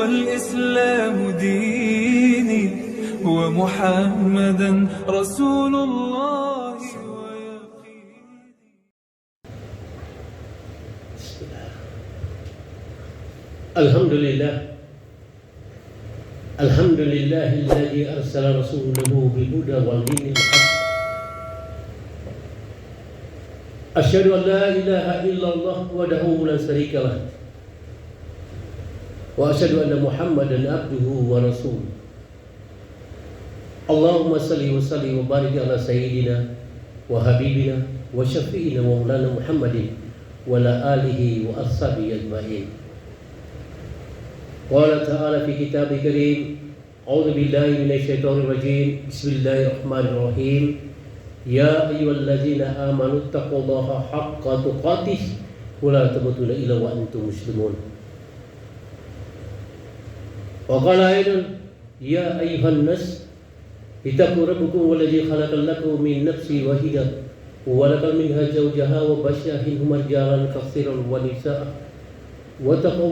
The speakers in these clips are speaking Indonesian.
والإسلام ديني ومحمدا رسول الله الحمد لله الذي أرسل رسوله بالهدى والدين الحق أشهد أن لا إله إلا الله وحده لا شريك له وأشهد أن محمدا عبده ورسوله اللهم صل وسلم وبارك على سيدنا وحبيبنا وشفيعنا مولانا محمد وعلى آله وأصحابه أجمعين. قال تعالى في كتابه الكريم أعوذ بالله من الشيطان الرجيم بسم الله الرحمن الرحيم يا أيها الذين آمنوا اتقوا الله حق تقاته ولا تموتن إلا وأنتم مسلمون. وقال أيضا يا أيها الناس اتقوا ربكم والذي خلق لكم من نفس واحدة وخلق منها زوجها وبث منهما رجالا كثيرا ونساء واتقوا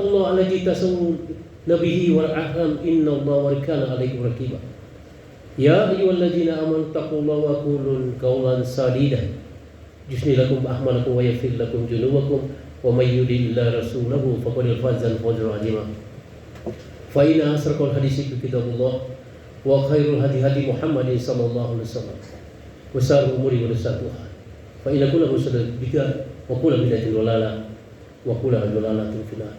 الله الذي تساءلون به والأرحام إن الله كان عليكم رقيبا. يا أيها الذين آمنوا اتقوا الله وقولوا قولا سديدا يصلح لكم أعمالكم ويغفر لكم ذنوبكم ومن يطع الله ورسوله فقد فاز فوزا عظيما. فإن أصدق الحديث كتاب الله وخير الهدي هدي محمد صلى الله عليه وسلم وشر الأمور محدثاتها فإن كل محدثة بدعة وكل بدعة ضلالة وكل ضلالة في النار.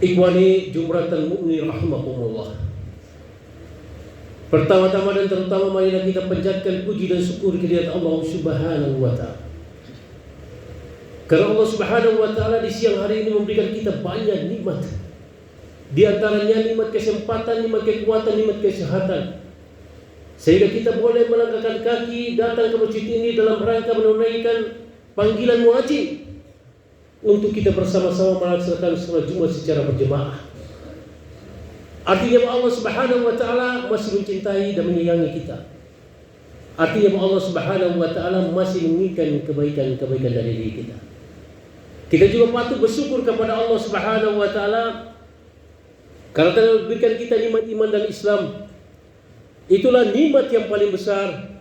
Ikhwani jumratan mu'min rahimakumullah. Pertama-tama dan terutama marilah kita panjatkan puji dan syukur kehadirat Allah Subhanahu wa taala. Karena Allah Subhanahu wa taala di siang hari ini memberikan kita banyak nikmat. Di antaranya nikmat kesempatan, nikmat kekuatan, nikmat kesehatan. Sehingga kita boleh melangkahkan kaki datang ke masjid ini dalam rangka menunaikan panggilan muadzin untuk kita bersama-sama melaksanakan salat Jumat secara berjemaah. Artinya bahwa Allah Subhanahu wa taala masih mencintai dan menyayangi kita. Artinya bahwa Allah Subhanahu wa taala masih menginginkan kebaikan-kebaikan dari diri kita. Kita juga patut bersyukur kepada Allah Subhanahu wa taala karena telah memberikan kita nikmat iman dan Islam. Itulah nikmat yang paling besar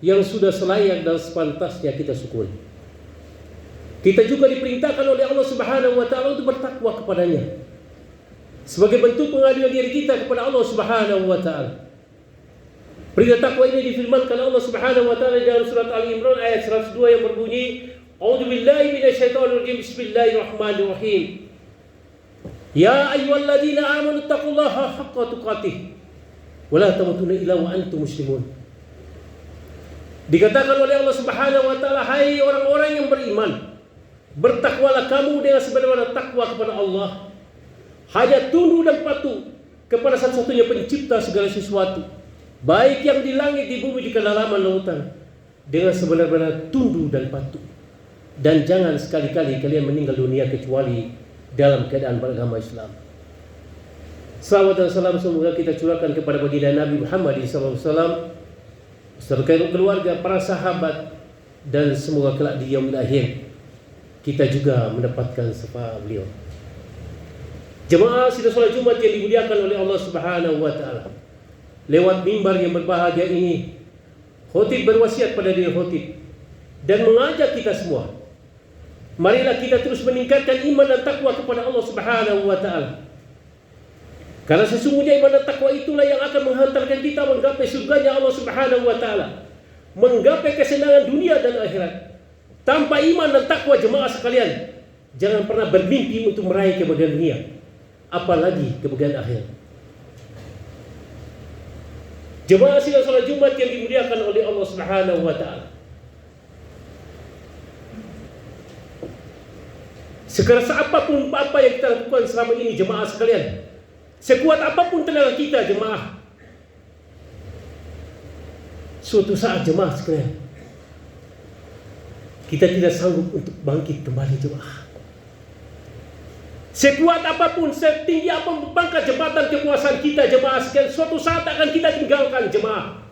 yang sudah selayak dan sepantasnya kita syukuri. Kita juga diperintahkan oleh Allah Subhanahu wa taala untuk bertakwa kepadanya sebagai bentuk pengaduan diri kita kepada Allah Subhanahu wa taala. Perintah takwa ini difirmankan Allah Subhanahu wa taala dalam surat Ali Imran ayat 102 yang berbunyi, "A'udzu billahi minasyaitonir rajim. Bismillahirrahmanirrahim. Ya ayyuhalladzina amanu taqullaha haqqa tuqatih wa la tamutunna illa wa antum muslimun." Dikatakan oleh Allah Subhanahu wa taala, hai orang-orang yang beriman, bertakwalah kamu dengan sebenar-benar takwa kepada Allah. Hanya tunduk dan patuh kepada satu-satunya pencipta segala sesuatu, baik yang di langit, di bumi, di kedalaman lautan, dengan sebenar-benar tunduk dan patuh. Dan jangan sekali-kali kalian meninggal dunia kecuali dalam keadaan beragama Islam. Salawat dan salam semoga kita curahkan kepada baginda Nabi Muhammad SAW, serta keluarga, para sahabat, dan semoga kelak di yaumil akhir kita juga mendapatkan syafaat beliau. Jemaah sidang salat Jumat yang dimuliakan oleh Allah Subhanahu wa taala. Lewat mimbar yang berbahagia ini, khotib berwasiat pada diri khotib dan mengajak kita semua, marilah kita terus meningkatkan iman dan takwa kepada Allah Subhanahu wa taala. Karena sesungguhnya iman dan takwa itulah yang akan menghantarkan kita menggapai surganya Allah Subhanahu wa taala, menggapai kesenangan dunia dan akhirat. Tanpa iman dan takwa jemaah sekalian, jangan pernah bermimpi untuk meraih kebahagiaan dunia, apalagi kebahagiaan akhirat. Jemaah sidang salat Jumat yang dimuliakan oleh Allah Subhanahu wa taala. Sekeras apapun apa yang kita lakukan selama ini jemaah sekalian, sekuat apapun tenaga kita jemaah, suatu saat jemaah sekalian, kita tidak sanggup untuk bangkit kembali jemaah. Sekuat apapun, setinggi apapun pangkat jabatan kekuasaan kita jemaah sekalian, suatu saat akan kita tinggalkan jemaah.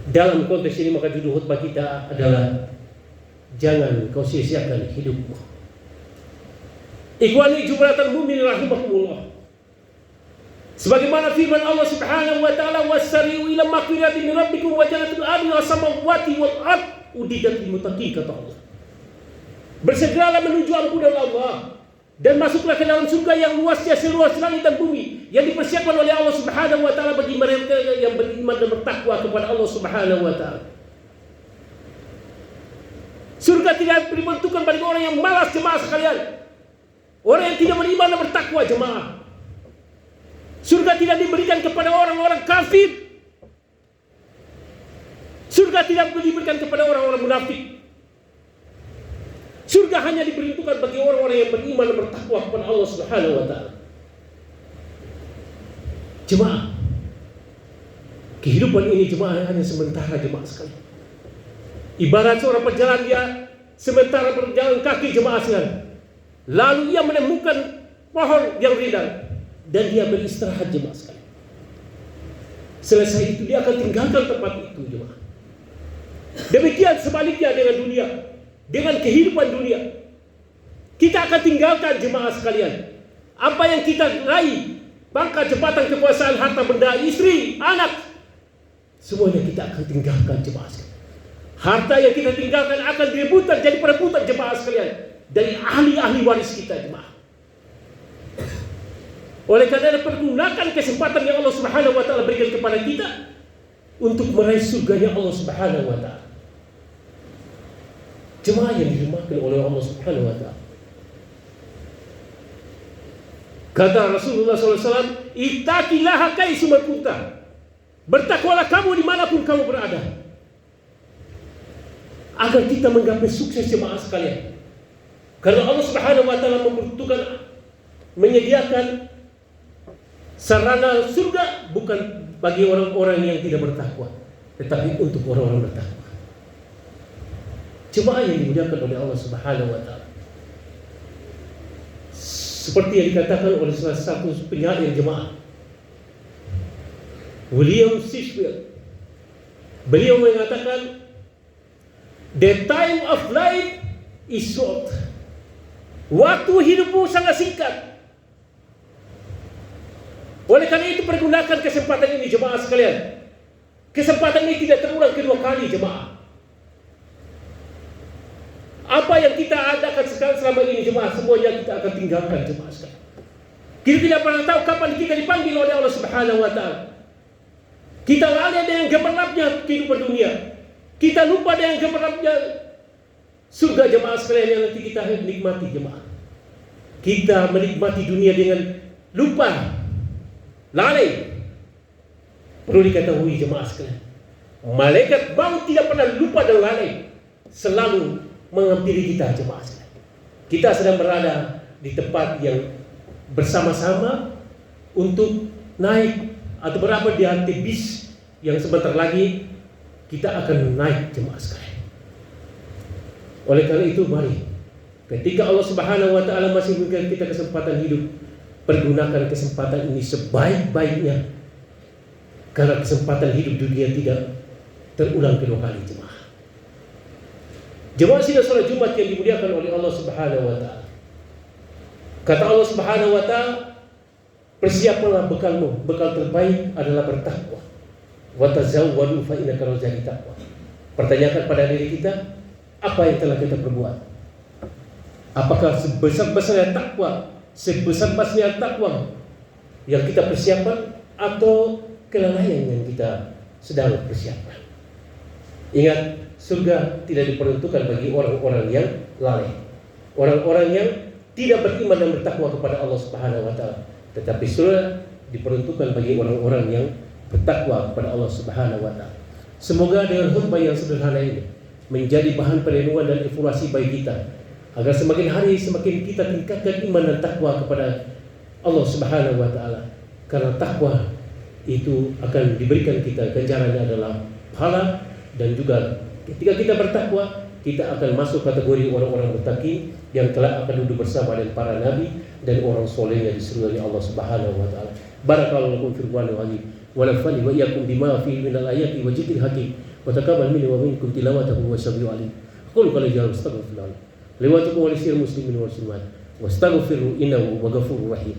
Dalam konteks ini maka judul khutbah kita adalah jangan kau sia-siakan hidupmu. Ikhwani jumlatan mu'minin rahimakumullah. Sebagaimana firman Allah Subhanahu wa taala, "Wasari'u ila maghfiratin min rabbikum wa jannatin 'arduha samawati wal ard uiddat lil muttaqin," kata Allah. Bersegeralah menuju ampunan Allah dan masuklah ke dalam surga yang luasnya seluas langit dan bumi, yang dipersiapkan oleh Allah Subhanahu wa taala bagi mereka yang beriman dan bertakwa kepada Allah Subhanahu wa taala. Surga tidak diperuntukkan bagi orang yang malas, jemaah sekalian. Orang yang tidak beriman dan bertakwa, jemaah. Surga tidak diberikan kepada orang-orang kafir. Surga tidak diberikan kepada orang-orang munafik. Surga hanya diperuntukkan bagi orang-orang yang beriman dan bertakwa kepada Allah Subhanahu wa taala. Jemaah, kehidupan ini jemaah hanya sementara, jemaah sekalian. Ibarat seorang pejalan, dia sementara berjalan kaki, jemaah sekalian. Lalu ia menemukan pohon yang rindang dan dia beristirahat, jemaah sekalian. Selesai itu dia akan tinggalkan tempat itu, jemaah. Demikian sebaliknya dengan dunia, dengan kehidupan dunia. Kita akan tinggalkan, jemaah sekalian, apa yang kita raih, pangkat, jabatan, kekuasaan, harta benda, istri, anak, semuanya kita akan tinggalkan, jemaah sekalian. Harta yang kita tinggalkan akan direbutan, jadi perebutan, jemaah sekalian, dari ahli-ahli waris kita, jemaah. Oleh karena pergunakan kesempatan yang Allah Subhanahu wa taala berikan kepada kita untuk meraih surganya Allah Subhanahu wa taala. Jemaah yang dirimahkan oleh Allah Subhanahu wa taala. Kata Rasulullah SAW, "Ittaqillaha kaitsuma kunta." Bertakwalah kamu dimanapun kamu berada. Agar kita menggapai sukses, jemaah sekalian. Karena Allah Subhanahu wa taala membutuhkan, menyediakan sarana surga bukan bagi orang-orang yang tidak bertakwa, tetapi untuk orang-orang bertakwa. Jemaah yang dimuliakan oleh Allah Subhanahu wa taala. Seperti yang dikatakan oleh salah satu penyair jemaah, William Shakespeare. Beliau mengatakan, "The time of life is short." Waktu hidupmu sangat singkat. Oleh karena itu pergunakan kesempatan ini, jemaah sekalian. Kesempatan ini tidak terulang kedua kali, jemaah. Apa yang kita adakan sekarang selama ini, jemaah, semuanya kita akan tinggalkan, jemaah sekalian. Kita tidak pernah tahu kapan kita dipanggil oleh Allah Subhanahu wa taala. Kita lalai dengan gemerlapnya kehidupan dunia. Kita lupa dengan gemerlapnya surga, jemaah sekalian, yang nanti kita nikmati, jemaah. Kita menikmati dunia dengan lupa, lalai. Perlu diketahui, jemaah sekalian, malaikat maut tidak pernah lupa dan lalai, selalu menghampiri kita, jemaah sekalian. Kita sedang berada di tempat yang bersama-sama untuk naik atau berada di hati bis yang sebentar lagi kita akan naik, jemaah sekalian. Oleh karena itu, mari, ketika Allah Subhanahu wa taala masih memberikan kita kesempatan hidup, pergunakan kesempatan ini sebaik-baiknya. Karena kesempatan hidup dunia tidak terulang kedua kali, jemaah. Jemaah sidang salat Jumat yang dimuliakan oleh Allah Subhanahu wa taala. Kata Allah Subhanahu wa taala, "Persiapkanlah bekalmu, bekal terbaik adalah bertakwa. Wa tazawwadu fa inna khairaz zadi taqwa." Pertanyakan pada diri kita, apa yang telah kita perbuat? Apakah sebesar-besarnya takwa, sebesar-besarnya takwa yang kita persiapkan, atau kelalaian yang kita sedang persiapkan? Ingat, surga tidak diperuntukkan bagi orang-orang yang lalai, orang-orang yang tidak beriman dan bertakwa kepada Allah Subhanahu wa taala, tetapi surga diperuntukkan bagi orang-orang yang bertakwa kepada Allah Subhanahu wa taala. Semoga dengan khutbah yang sederhana ini menjadi bahan perenungan dan evaluasi bagi kita, agar semakin hari semakin kita tingkatkan iman dan takwa kepada Allah Subhanahu wa taala. Karena takwa itu akan diberikan kita, ganjarannya adalah pahala, dan juga ketika kita bertakwa kita akan masuk kategori orang-orang muttaqin yang telah akan duduk bersama dengan para nabi dan orang soleh yang diseru oleh Allah Subhanahu wa taala. Barakallahu lakum fil Qur'anil azim wa nafa'ani wa iyyakum bima fihi minal ayati wa dzikril hakim wa taqabbal minni wa minkum tilawatahu wa sami'u alim. Qul qala jalla astaghfirullah. Liwatukum wa lisiril muslimin wal muslimat wastaghfiru innahu ghafurur rahim.